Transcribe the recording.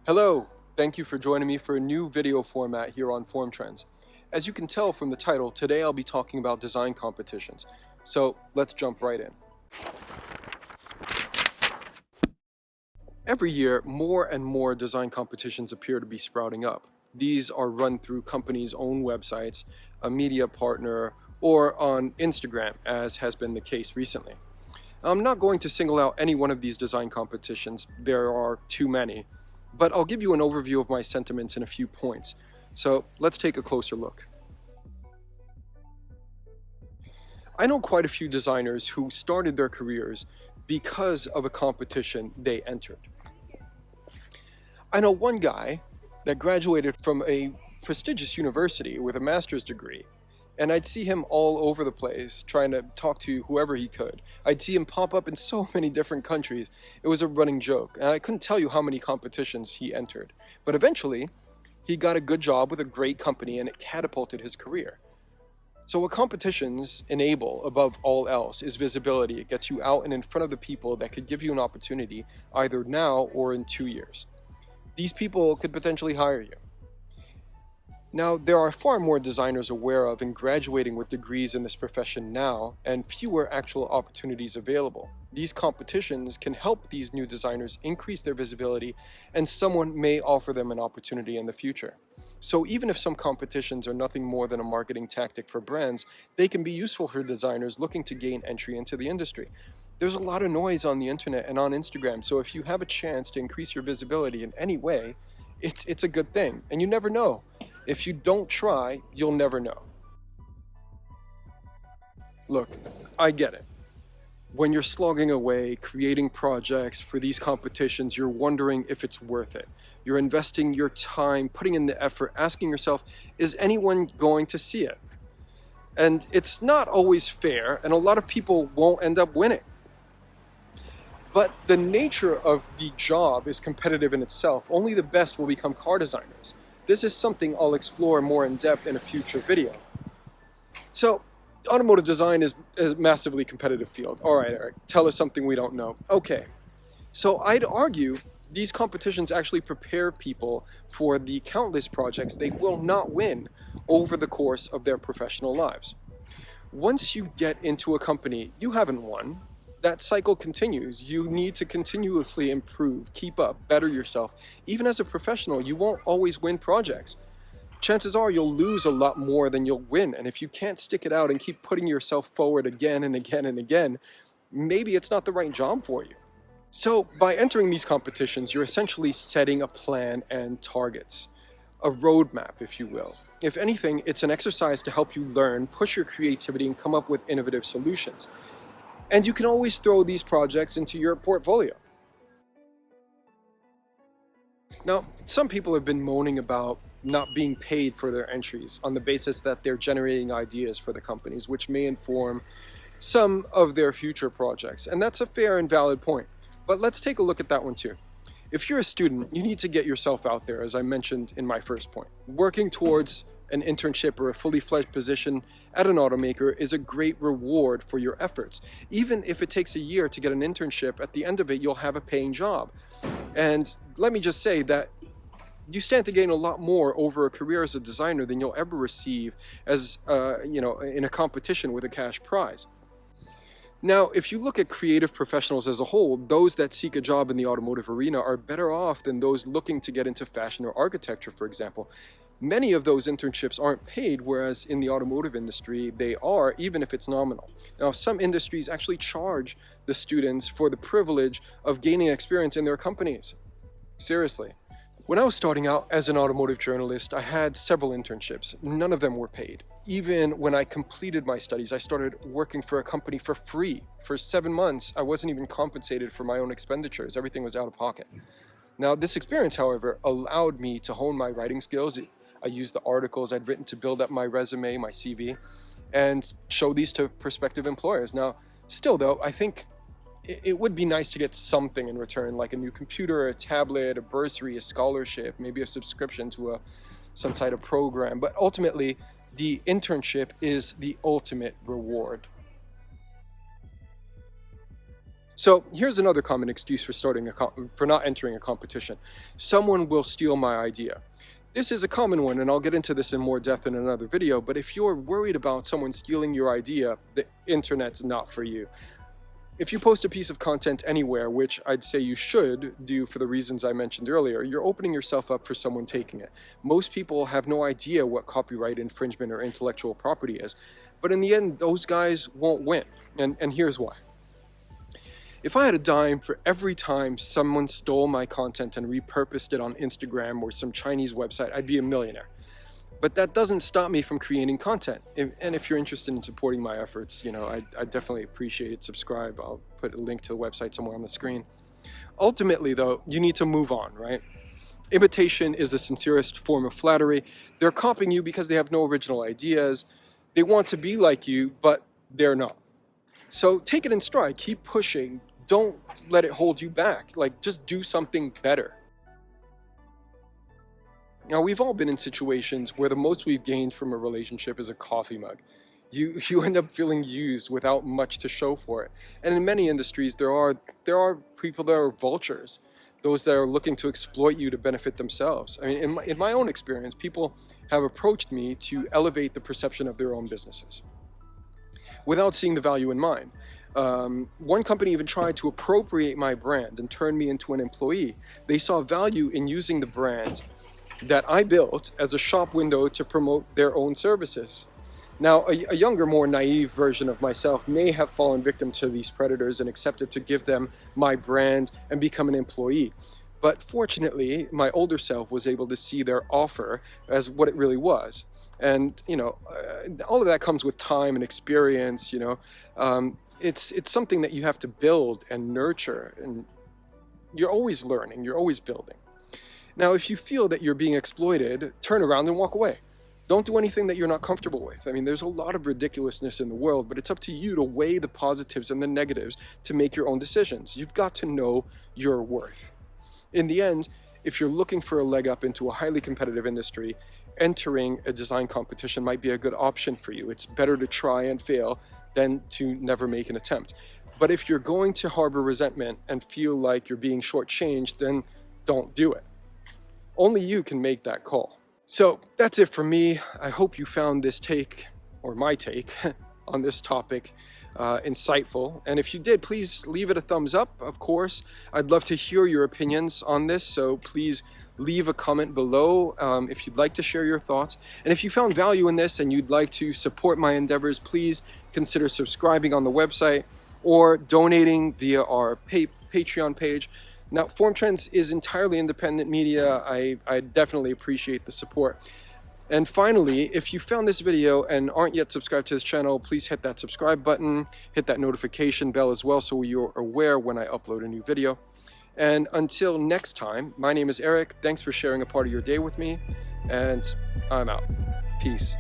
Hello, thank you for joining me for a new video format here on Form Trends. As you can tell from the title, today I'll be talking about design competitions. So let's jump right in. Every year, more and more design competitions appear to be sprouting up. These are run through companies' own websites, a media partner, or on Instagram, as has been the case recently. I'm not going to single out any one of these design competitions, there are too many, but I'll give you an overview of my sentiments in a few points. So let's take a closer look. I know quite a few designers who started their careers because of a competition they entered. I know one guy that graduated from a prestigious university with a master's degree, and I'd see him all over the place trying to talk to whoever he could. I'd see him pop up in so many different countries. It was a running joke, and I couldn't tell you how many competitions he entered. But eventually, he got a good job with a great company, and it catapulted his career. So what competitions enable above all else is visibility. It gets you out and in front of the people that could give you an opportunity either now or in 2 years. These people could potentially hire you. Now, there are far more designers aware of and graduating with degrees in this profession now, and fewer actual opportunities available. These competitions can help these new designers increase their visibility, and someone may offer them an opportunity in the future. So even if some competitions are nothing more than a marketing tactic for brands, they can be useful for designers looking to gain entry into the industry. There's a lot of noise on the internet and on Instagram, so if you have a chance to increase your visibility in any way, it's a good thing, and you never know. If you don't try, you'll never know. Look, I get it. When you're slogging away, creating projects for these competitions, you're wondering if it's worth it. You're investing your time, putting in the effort, asking yourself, is anyone going to see it? And it's not always fair, and a lot of people won't end up winning. But the nature of the job is competitive in itself. Only the best will become car designers. This is something I'll explore more in depth in a future video. So, automotive design is a massively competitive field. All right, Eric, tell us something we don't know. Okay, so I'd argue these competitions actually prepare people for the countless projects they will not win over the course of their professional lives. Once you get into a company you haven't won, that cycle continues. You need to continuously improve, keep up, better yourself. Even as a professional, you won't always win projects. Chances are you'll lose a lot more than you'll win. And if you can't stick it out and keep putting yourself forward again and again and again, maybe it's not the right job for you. So by entering these competitions, you're essentially setting a plan and targets, a roadmap, if you will. If anything, it's an exercise to help you learn, push your creativity, and come up with innovative solutions. And you can always throw these projects into your portfolio. Now, some people have been moaning about not being paid for their entries on the basis that they're generating ideas for the companies, which may inform some of their future projects. And that's a fair and valid point. But let's take a look at that one too. If you're a student, you need to get yourself out there, as I mentioned in my first point. Working towards an internship or a fully fledged position at an automaker is a great reward for your efforts. Even if it takes a year to get an internship, at the end of it, you'll have a paying job. And let me just say that you stand to gain a lot more over a career as a designer than you'll ever receive as, in a competition with a cash prize. Now, if you look at creative professionals as a whole, those that seek a job in the automotive arena are better off than those looking to get into fashion or architecture, for example. Many of those internships aren't paid, whereas in the automotive industry, they are, even if it's nominal. Now, some industries actually charge the students for the privilege of gaining experience in their companies. Seriously. When I was starting out as an automotive journalist, I had several internships. None of them were paid. Even when I completed my studies, I started working for a company for free. For 7 months, I wasn't even compensated for my own expenditures. Everything was out of pocket. Now, this experience, however, allowed me to hone my writing skills. I used the articles I'd written to build up my resume, my CV, and show these to prospective employers. Now, still though, I think it would be nice to get something in return, like a new computer, a tablet, a bursary, a scholarship, maybe a subscription to some type of program. But ultimately, the internship is the ultimate reward. So here's another common excuse for for not entering a competition. Someone will steal my idea. This is a common one, and I'll get into this in more depth in another video, but if you're worried about someone stealing your idea, the internet's not for you. If you post a piece of content anywhere, which I'd say you should do for the reasons I mentioned earlier, you're opening yourself up for someone taking it. Most people have no idea what copyright infringement or intellectual property is, but in the end, those guys won't win, and here's why. If I had a dime for every time someone stole my content and repurposed it on Instagram or some Chinese website, I'd be a millionaire. But that doesn't stop me from creating content. And if you're interested in supporting my efforts, I definitely appreciate it. Subscribe. I'll put a link to the website somewhere on the screen. Ultimately, though, you need to move on, right? Imitation is the sincerest form of flattery. They're copying you because they have no original ideas. They want to be like you, but they're not. So take it in stride. Keep pushing. Don't let it hold you back. Just do something better. Now, we've all been in situations where the most we've gained from a relationship is a coffee mug. You end up feeling used without much to show for it. And in many industries, there are people that are vultures, those that are looking to exploit you to benefit themselves. I mean, in my own experience, people have approached me to elevate the perception of their own businesses without seeing the value in mine. One company even tried to appropriate my brand and turn me into an employee. They saw value in using the brand that I built as a shop window to promote their own services. Now, a younger, more naive version of myself may have fallen victim to these predators and accepted to give them my brand and become an employee. But fortunately, my older self was able to see their offer as what it really was. And, all of that comes with time and experience, It's something that you have to build and nurture, and you're always learning, you're always building. Now, if you feel that you're being exploited, turn around and walk away. Don't do anything that you're not comfortable with. I mean, there's a lot of ridiculousness in the world, but it's up to you to weigh the positives and the negatives to make your own decisions. You've got to know your worth. In the end, if you're looking for a leg up into a highly competitive industry, entering a design competition might be a good option for you. It's better to try and fail than to never make an attempt. But if you're going to harbor resentment and feel like you're being shortchanged, then don't do it. Only you can make that call. So that's it for me. I hope you found this take, or my take, on this topic insightful. And if you did, please leave it a thumbs up, of course. I'd love to hear your opinions on this, so please leave a comment below if you'd like to share your thoughts. And if you found value in this and you'd like to support my endeavors, please consider subscribing on the website or donating via our Patreon page. Now, Formtrends is entirely independent media. I definitely appreciate the support. And finally, if you found this video and aren't yet subscribed to this channel, please hit that subscribe button, hit that notification bell as well so you're aware when I upload a new video. And until next time, my name is Eric. Thanks for sharing a part of your day with me, and I'm out. Peace.